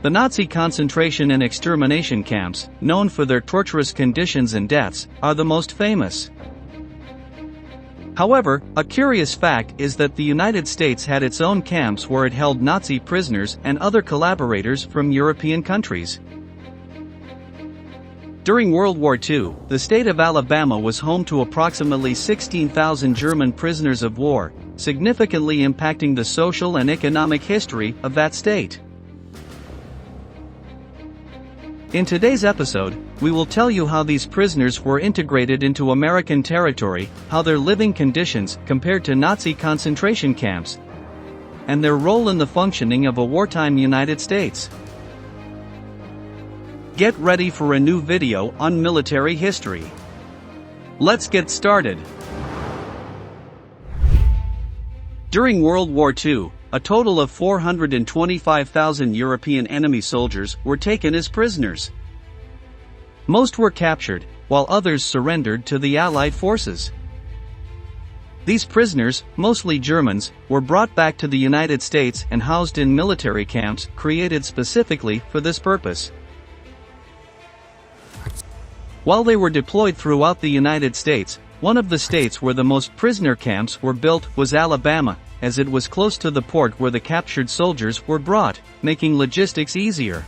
The Nazi concentration and extermination camps, known for their torturous conditions and deaths, are the most famous. However, a curious fact is that the United States had its own camps where it held Nazi prisoners and other collaborators from European countries. During World War II, the state of Alabama was home to approximately 16,000 German prisoners of war, significantly impacting the social and economic history of that state. In today's episode, we will tell you how these prisoners were integrated into American territory, how their living conditions compared to Nazi concentration camps, and their role in the functioning of a wartime United States. Get ready for a new video on military history. Let's get started. During World War II, a total of 425,000 European enemy soldiers were taken as prisoners. Most were captured, while others surrendered to the Allied forces. These prisoners, mostly Germans, were brought back to the United States and housed in military camps created specifically for this purpose. While they were deployed throughout the United States, one of the states where the most prisoner camps were built was Alabama, as it was close to the port where the captured soldiers were brought, making logistics easier.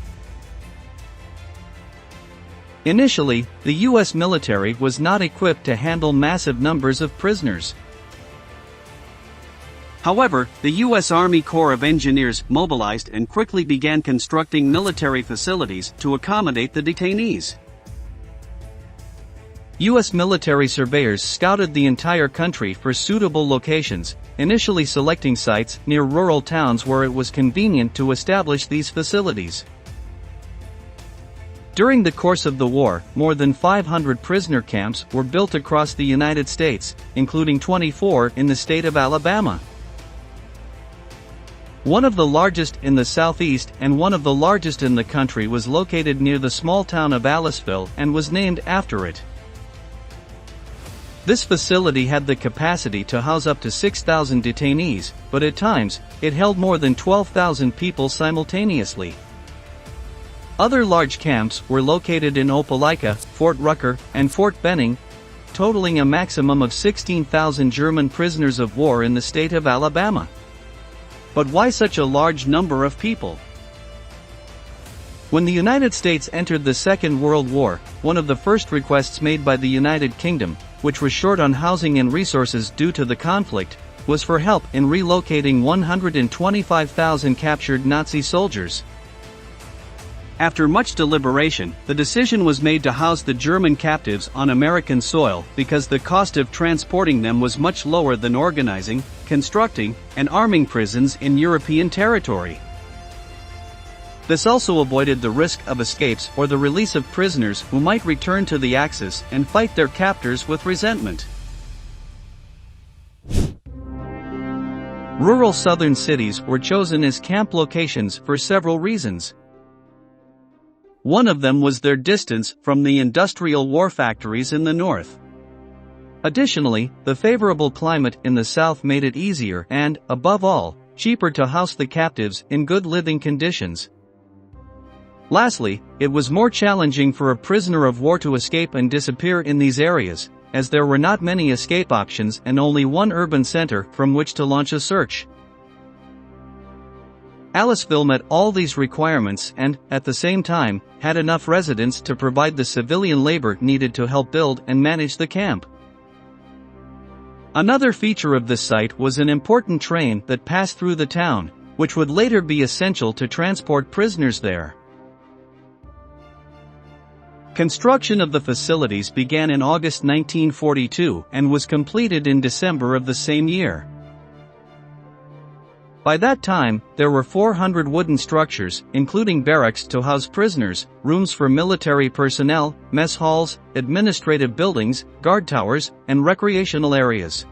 Initially, the U.S. military was not equipped to handle massive numbers of prisoners. However, the U.S. Army Corps of Engineers mobilized and quickly began constructing military facilities to accommodate the detainees. U.S. military surveyors scouted the entire country for suitable locations, initially selecting sites near rural towns where it was convenient to establish these facilities. During the course of the war, more than 500 prisoner camps were built across the United States, including 24 in the state of Alabama. One of the largest in the southeast and one of the largest in the country was located near the small town of Aliceville and was named after it. This facility had the capacity to house up to 6,000 detainees, but at times, it held more than 12,000 people simultaneously. Other large camps were located in Opelika, Fort Rucker, and Fort Benning, totaling a maximum of 16,000 German prisoners of war in the state of Alabama. But why such a large number of people? When the United States entered the Second World War, one of the first requests made by the United Kingdom, which was short on housing and resources due to the conflict, was for help in relocating 125,000 captured Nazi soldiers. After much deliberation, the decision was made to house the German captives on American soil because the cost of transporting them was much lower than organizing, constructing, and arming prisons in European territory. This also avoided the risk of escapes or the release of prisoners who might return to the Axis and fight their captors with resentment. Rural southern cities were chosen as camp locations for several reasons. One of them was their distance from the industrial war factories in the north. Additionally, the favorable climate in the south made it easier and, above all, cheaper to house the captives in good living conditions. Lastly, it was more challenging for a prisoner of war to escape and disappear in these areas, as there were not many escape options and only one urban center from which to launch a search. Aliceville met all these requirements and, at the same time, had enough residents to provide the civilian labor needed to help build and manage the camp. Another feature of this site was an important train that passed through the town, which would later be essential to transport prisoners there. Construction of the facilities began in August 1942 and was completed in December of the same year. By that time, there were 400 wooden structures, including barracks to house prisoners, rooms for military personnel, mess halls, administrative buildings, guard towers, and recreational areas.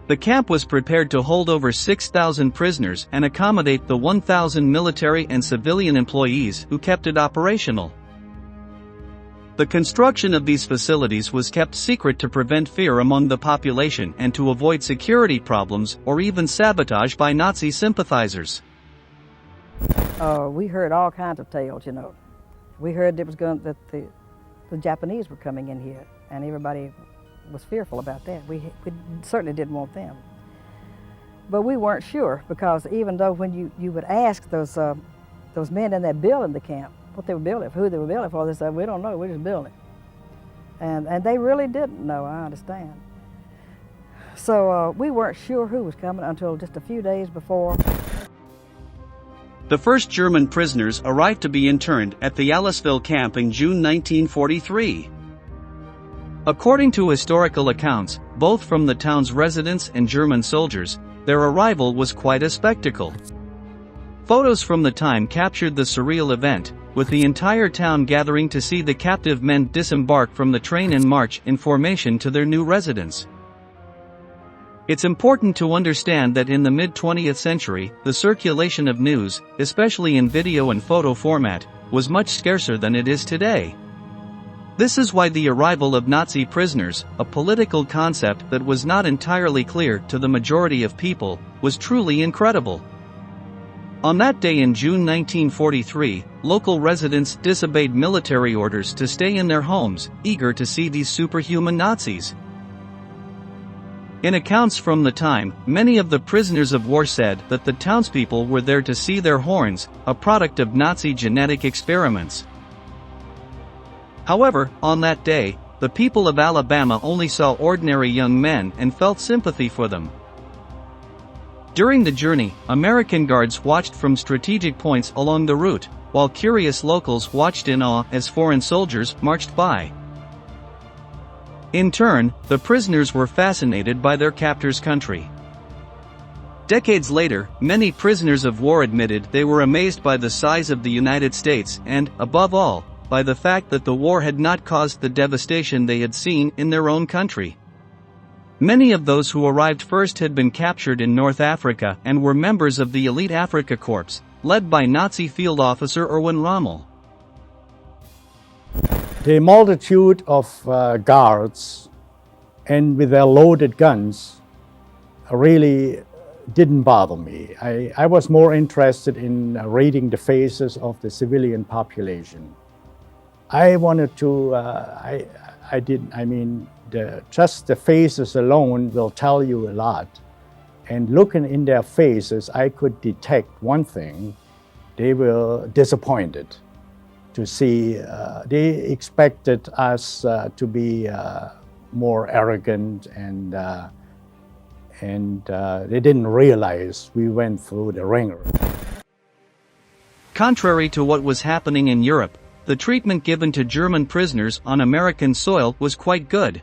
The camp was prepared to hold over 6,000 prisoners and accommodate the 1,000 military and civilian employees who kept it operational. The construction of these facilities was kept secret to prevent fear among the population and to avoid security problems or even sabotage by Nazi sympathizers. We heard all kinds of tales, you know. We heard that the Japanese were coming in here, and everybody was fearful about that. We certainly didn't want them. But we weren't sure, because even though when you would ask those men in that building the camp what they were building, who they were building for, they said, we don't know, we're just building. And they really didn't know, I understand. So we weren't sure who was coming until just a few days before. The first German prisoners arrived to be interned at the Aliceville camp in June 1943. According to historical accounts, both from the town's residents and German soldiers, their arrival was quite a spectacle. Photos from the time captured the surreal event, with the entire town gathering to see the captive men disembark from the train and march in formation to their new residence. It's important to understand that in the mid-20th century, the circulation of news, especially in video and photo format, was much scarcer than it is today. This is why the arrival of Nazi prisoners, a political concept that was not entirely clear to the majority of people, was truly incredible. On that day in June 1943, local residents disobeyed military orders to stay in their homes, eager to see these superhuman Nazis. In accounts from the time, many of the prisoners of war said that the townspeople were there to see their horns, a product of Nazi genetic experiments. However, on that day, the people of Alabama only saw ordinary young men and felt sympathy for them. During the journey, American guards watched from strategic points along the route, while curious locals watched in awe as foreign soldiers marched by. In turn, the prisoners were fascinated by their captors' country. Decades later, many prisoners of war admitted they were amazed by the size of the United States and, above all, by the fact that the war had not caused the devastation they had seen in their own country. Many of those who arrived first had been captured in North Africa and were members of the elite Afrika Corps, led by Nazi field officer Erwin Rommel. The multitude of guards and with their loaded guns really didn't bother me. I was more interested in reading the faces of the civilian population. I wanted to, just the faces alone will tell you a lot. And looking in their faces, I could detect one thing: they were disappointed to see, they expected us to be more arrogant, and they didn't realize we went through the ringer. Contrary to what was happening in Europe, the treatment given to German prisoners on American soil was quite good.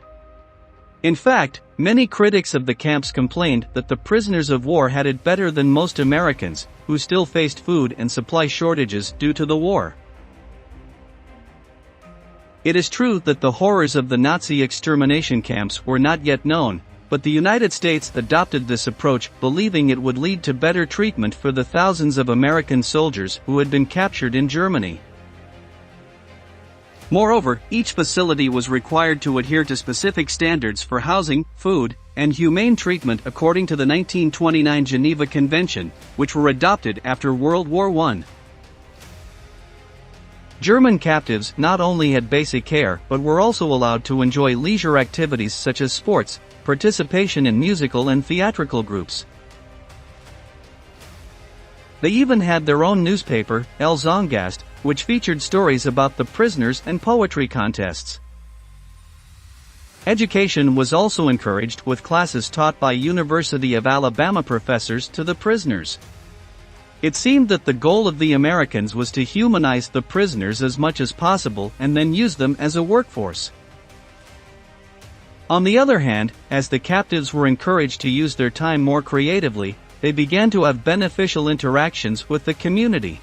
In fact, many critics of the camps complained that the prisoners of war had it better than most Americans, who still faced food and supply shortages due to the war. It is true that the horrors of the Nazi extermination camps were not yet known, but the United States adopted this approach, believing it would lead to better treatment for the thousands of American soldiers who had been captured in Germany. Moreover, each facility was required to adhere to specific standards for housing, food, and humane treatment according to the 1929 Geneva Convention, which were adopted after World War I. German captives not only had basic care but were also allowed to enjoy leisure activities such as sports, participation in musical and theatrical groups. They even had their own newspaper, El Zongast, which featured stories about the prisoners and poetry contests. Education was also encouraged, with classes taught by University of Alabama professors to the prisoners. It seemed that the goal of the Americans was to humanize the prisoners as much as possible and then use them as a workforce. On the other hand, as the captives were encouraged to use their time more creatively, they began to have beneficial interactions with the community.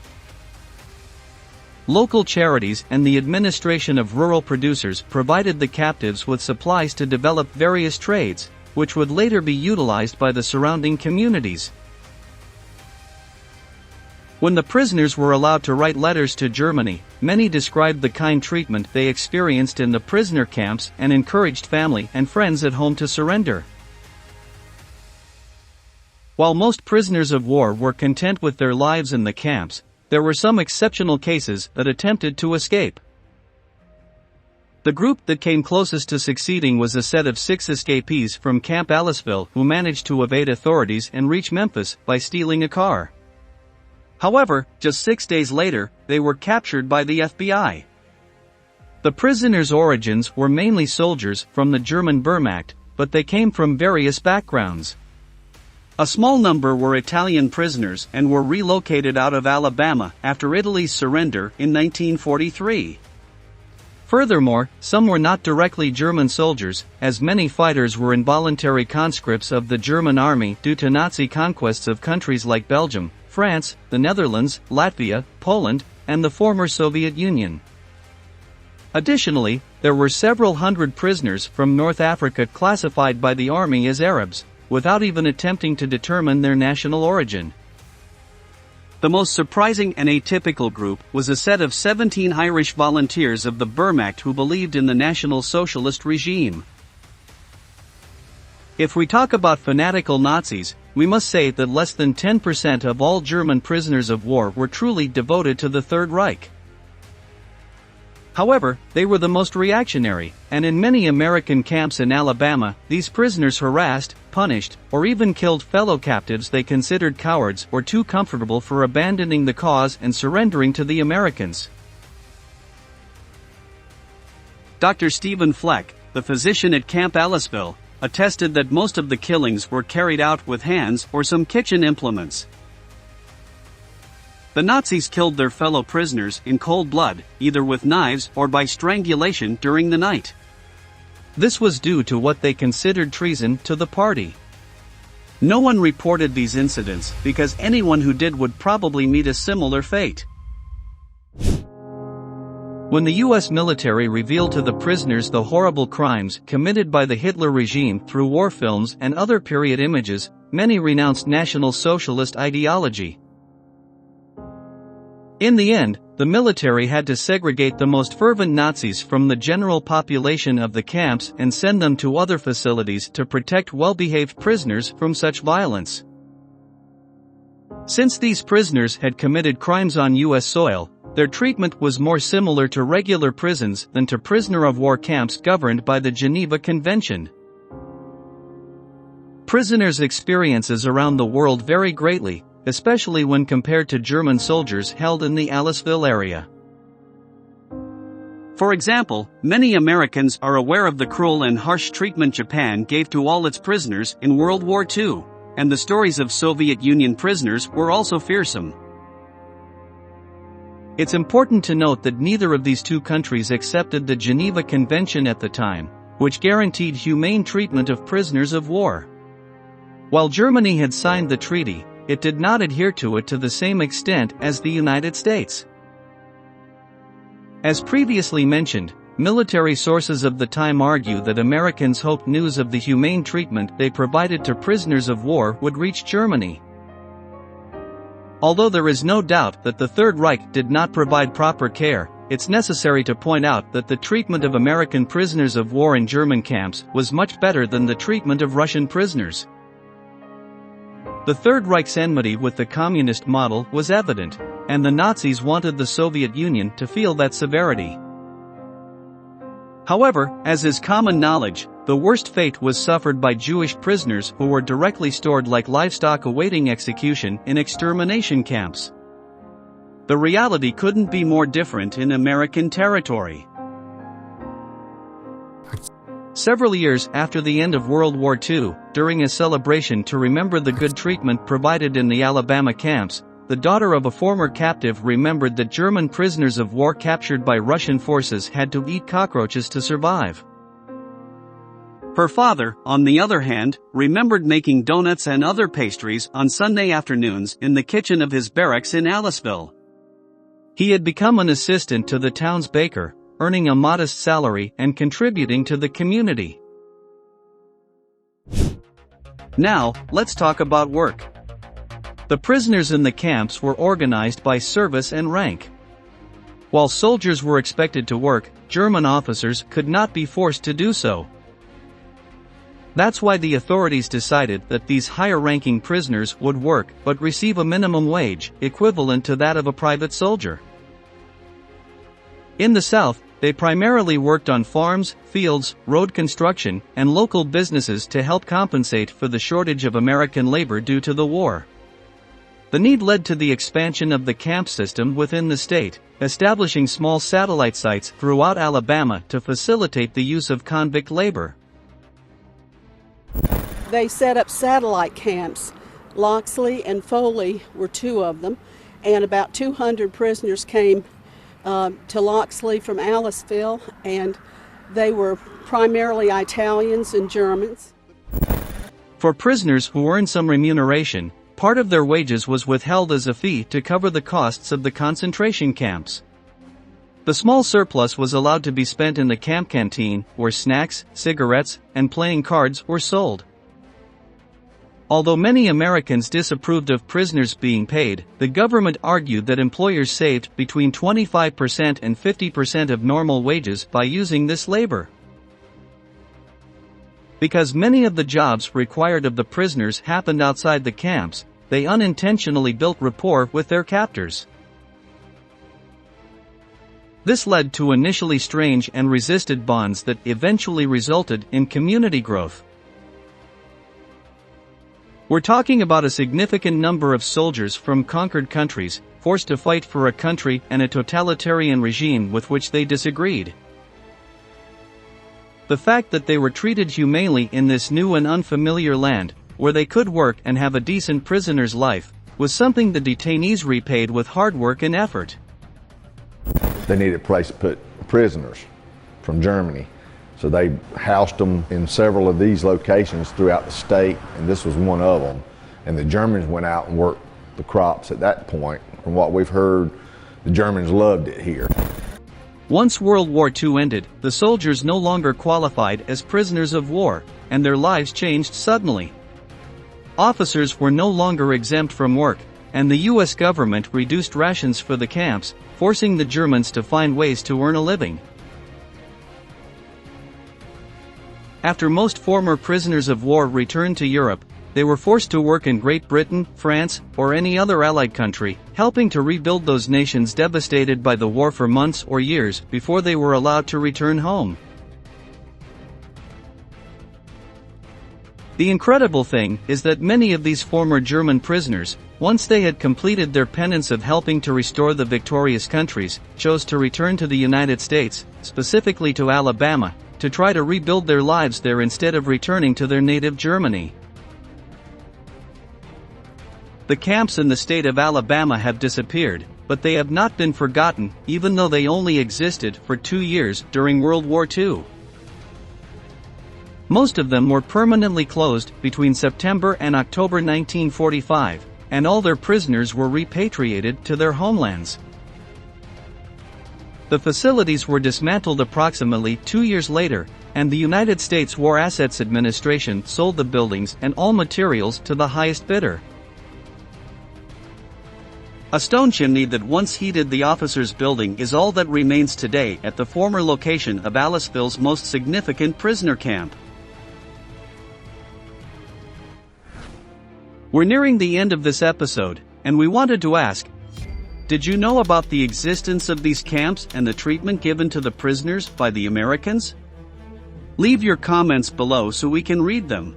Local charities and the administration of rural producers provided the captives with supplies to develop various trades, which would later be utilized by the surrounding communities. When the prisoners were allowed to write letters to Germany, many described the kind treatment they experienced in the prisoner camps and encouraged family and friends at home to surrender. While most prisoners of war were content with their lives in the camps, there were some exceptional cases that attempted to escape. The group that came closest to succeeding was a set of 6 escapees from Camp Aliceville who managed to evade authorities and reach Memphis by stealing a car. However, just 6 days later, they were captured by the FBI. The prisoners' origins were mainly soldiers from the German Wehrmacht, but they came from various backgrounds. A small number were Italian prisoners and were relocated out of Alabama after Italy's surrender in 1943. Furthermore, some were not directly German soldiers, as many fighters were involuntary conscripts of the German army due to Nazi conquests of countries like Belgium, France, the Netherlands, Latvia, Poland, and the former Soviet Union. Additionally, there were several hundred prisoners from North Africa classified by the army as Arabs, without even attempting to determine their national origin. The most surprising and atypical group was a set of 17 Irish volunteers of the Wehrmacht who believed in the National Socialist regime. If we talk about fanatical Nazis, we must say that less than 10% of all German prisoners of war were truly devoted to the Third Reich. However, they were the most reactionary, and in many American camps in Alabama, these prisoners harassed, punished, or even killed fellow captives they considered cowards or too comfortable for abandoning the cause and surrendering to the Americans. Dr. Stephen Fleck, the physician at Camp Aliceville, attested that most of the killings were carried out with hands or some kitchen implements. The Nazis killed their fellow prisoners in cold blood, either with knives or by strangulation during the night. This was due to what they considered treason to the party. No one reported these incidents because anyone who did would probably meet a similar fate. When the US military revealed to the prisoners the horrible crimes committed by the Hitler regime through war films and other period images, many renounced National Socialist ideology. In the end, the military had to segregate the most fervent Nazis from the general population of the camps and send them to other facilities to protect well-behaved prisoners from such violence. Since these prisoners had committed crimes on US soil, their treatment was more similar to regular prisons than to prisoner-of-war camps governed by the Geneva Convention. Prisoners' experiences around the world vary greatly, especially when compared to German soldiers held in the Aliceville area. For example, many Americans are aware of the cruel and harsh treatment Japan gave to all its prisoners in World War II, and the stories of Soviet Union prisoners were also fearsome. It's important to note that neither of these two countries accepted the Geneva Convention at the time, which guaranteed humane treatment of prisoners of war. While Germany had signed the treaty, it did not adhere to it to the same extent as the United States. As previously mentioned, military sources of the time argue that Americans hoped news of the humane treatment they provided to prisoners of war would reach Germany. Although there is no doubt that the Third Reich did not provide proper care, it's necessary to point out that the treatment of American prisoners of war in German camps was much better than the treatment of Russian prisoners. The Third Reich's enmity with the communist model was evident, and the Nazis wanted the Soviet Union to feel that severity. However, as is common knowledge, the worst fate was suffered by Jewish prisoners who were directly stored like livestock awaiting execution in extermination camps. The reality couldn't be more different in American territory. Several years after the end of World War II, during a celebration to remember the good treatment provided in the Alabama camps, the daughter of a former captive remembered that German prisoners of war captured by Russian forces had to eat cockroaches to survive. Her father, on the other hand, remembered making donuts and other pastries on Sunday afternoons in the kitchen of his barracks in Aliceville. He had become an assistant to the town's baker, earning a modest salary and contributing to the community. Now, let's talk about work. The prisoners in the camps were organized by service and rank. While soldiers were expected to work, German officers could not be forced to do so. That's why the authorities decided that these higher-ranking prisoners would work but receive a minimum wage equivalent to that of a private soldier. In the South, they primarily worked on farms, fields, road construction, and local businesses to help compensate for the shortage of American labor due to the war. The need led to the expansion of the camp system within the state, establishing small satellite sites throughout Alabama to facilitate the use of convict labor. They set up satellite camps. Loxley and Foley were two of them, and about 200 prisoners came to Loxley from Aliceville, and they were primarily Italians and Germans. For prisoners who earned some remuneration, part of their wages was withheld as a fee to cover the costs of the concentration camps. The small surplus was allowed to be spent in the camp canteen, where snacks, cigarettes, and playing cards were sold. Although many Americans disapproved of prisoners being paid, the government argued that employers saved between 25% and 50% of normal wages by using this labor. Because many of the jobs required of the prisoners happened outside the camps, they unintentionally built rapport with their captors. This led to initially strange and resisted bonds that eventually resulted in community growth. We're talking about a significant number of soldiers from conquered countries, forced to fight for a country and a totalitarian regime with which they disagreed. The fact that they were treated humanely in this new and unfamiliar land, where they could work and have a decent prisoner's life, was something the detainees repaid with hard work and effort. They needed a place to put prisoners from Germany, so they housed them in several of these locations throughout the state, and this was one of them. And the Germans went out and worked the crops at that point. From what we've heard, the Germans loved it here. Once World War II ended, the soldiers no longer qualified as prisoners of war, and their lives changed suddenly. Officers were no longer exempt from work, and the U.S. government reduced rations for the camps, forcing the Germans to find ways to earn a living. After most former prisoners of war returned to Europe, they were forced to work in Great Britain, France, or any other Allied country, helping to rebuild those nations devastated by the war for months or years before they were allowed to return home. The incredible thing is that many of these former German prisoners, once they had completed their penance of helping to restore the victorious countries, chose to return to the United States, specifically to Alabama, to try to rebuild their lives there instead of returning to their native Germany. The camps in the state of Alabama have disappeared, but they have not been forgotten, even though they only existed for 2 years during World War II. Most of them were permanently closed between September and October 1945, and all their prisoners were repatriated to their homelands. The facilities were dismantled approximately 2 years later, and the United States War Assets Administration sold the buildings and all materials to the highest bidder. A stone chimney that once heated the officers' building is all that remains today at the former location of Aliceville's most significant prisoner camp. We're nearing the end of this episode, and we wanted to ask, did you know about the existence of these camps and the treatment given to the prisoners by the Americans? Leave your comments below so we can read them.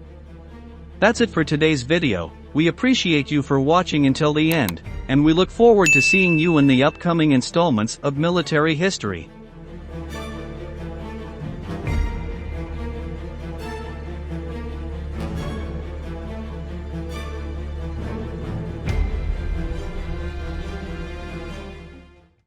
That's it for today's video. We appreciate you for watching until the end, and we look forward to seeing you in the upcoming installments of Military History.